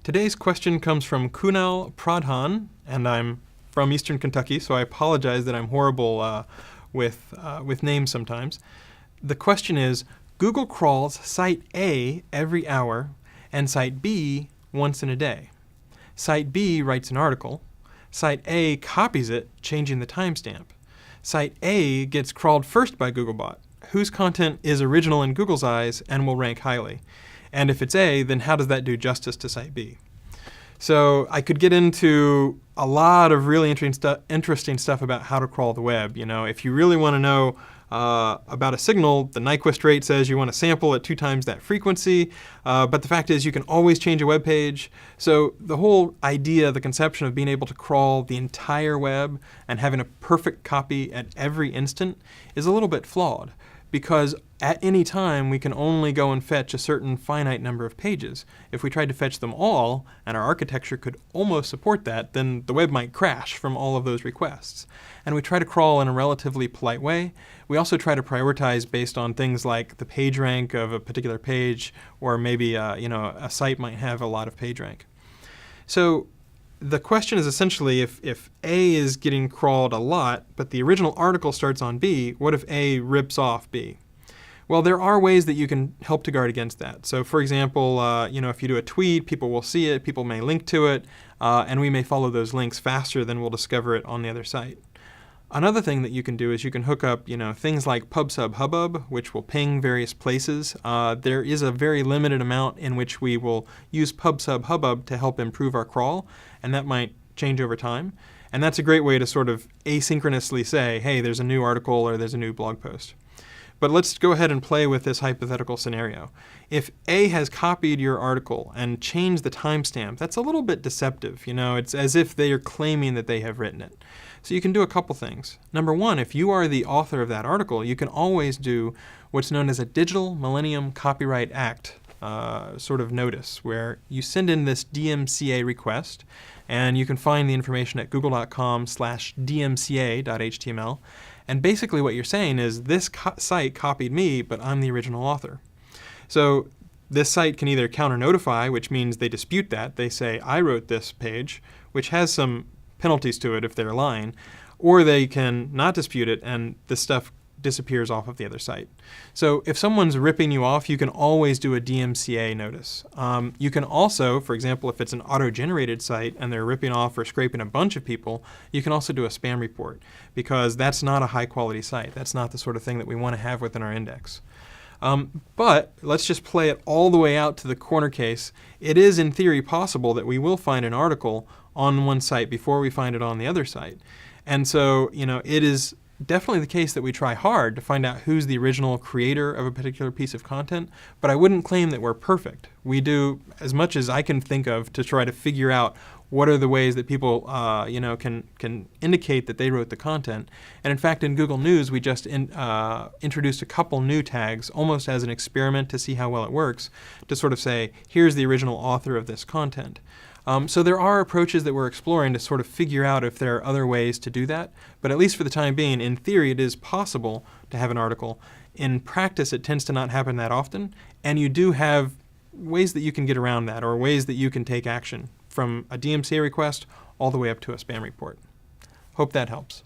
Today's question comes from Kunal Pradhan, and I'm from Eastern Kentucky, so I apologize that I'm horrible with names sometimes. The question is, Google crawls Site A every hour and Site B once in a day. Site B writes an article. Site A copies it, changing the timestamp. Site A gets crawled first by Googlebot, whose content is original in Google's eyes and will rank highly. And if it's A, then how does that do justice to Site B? So I could get into a lot of really interesting stuff about how to crawl the web. You know, if you really want to know about a signal, the Nyquist rate says you want to sample at 2 times that frequency, but the fact is you can always change a web page. So the whole idea, the conception of being able to crawl the entire web and having a perfect copy at every instant is a little bit flawed, because at any time we can only go and fetch a certain finite number of pages. If we tried to fetch them all, and our architecture could almost support that, then the web might crash from all of those requests. And we try to crawl in a relatively polite way. We also try to prioritize based on things like the page rank of a particular page, or maybe a site might have a lot of page rank. So the question is essentially, if A is getting crawled a lot, but the original article starts on B, what if A rips off B? Well, there are ways that you can help to guard against that. So for example, if you do a tweet, people will see it, people may link to it, and we may follow those links faster than we'll discover it on the other site. Another thing that you can do is you can hook up things like PubSub which will ping various places. There is a very limited amount in which we will use PubSub to help improve our crawl, and that might change over time. And that's a great way to sort of asynchronously say, hey, there's a new article or there's a new blog post. But let's go ahead and play with this hypothetical scenario. If A has copied your article and changed the timestamp, that's a little bit deceptive. It's as if they are claiming that they have written it. So you can do a couple things. Number one, if you are the author of that article, you can always do what's known as a Digital Millennium Copyright Act sort of notice, where you send in this DMCA request, and you can find the information at google.com/dmca.html. And basically what you're saying is, this site copied me, but I'm the original author. So this site can either counter-notify, which means they dispute that. They say, I wrote this page, which has some penalties to it if they're lying, or they can not dispute it and this stuff disappears off of the other site. So if someone's ripping you off, you can always do a DMCA notice. You can also, for example, if it's an auto-generated site and they're ripping off or scraping a bunch of people, you can also do a spam report, because that's not a high-quality site. That's not the sort of thing that we want to have within our index. But let's just play it all the way out to the corner case. It is in theory possible that we will find an article on one site before we find it on the other site. And so, it is definitely the case that we try hard to find out who's the original creator of a particular piece of content, but I wouldn't claim that we're perfect. We do as much as I can think of to try to figure out what are the ways that people can indicate that they wrote the content. And in fact, in Google News, we just introduced a couple new tags almost as an experiment to see how well it works, to sort of say, here's the original author of this content. So there are approaches that we're exploring to sort of figure out if there are other ways to do that. But at least for the time being, in theory, it is possible to have an article. In practice, it tends to not happen that often. And you do have ways that you can get around that, or ways that you can take action, from a DMCA request all the way up to a spam report. Hope that helps.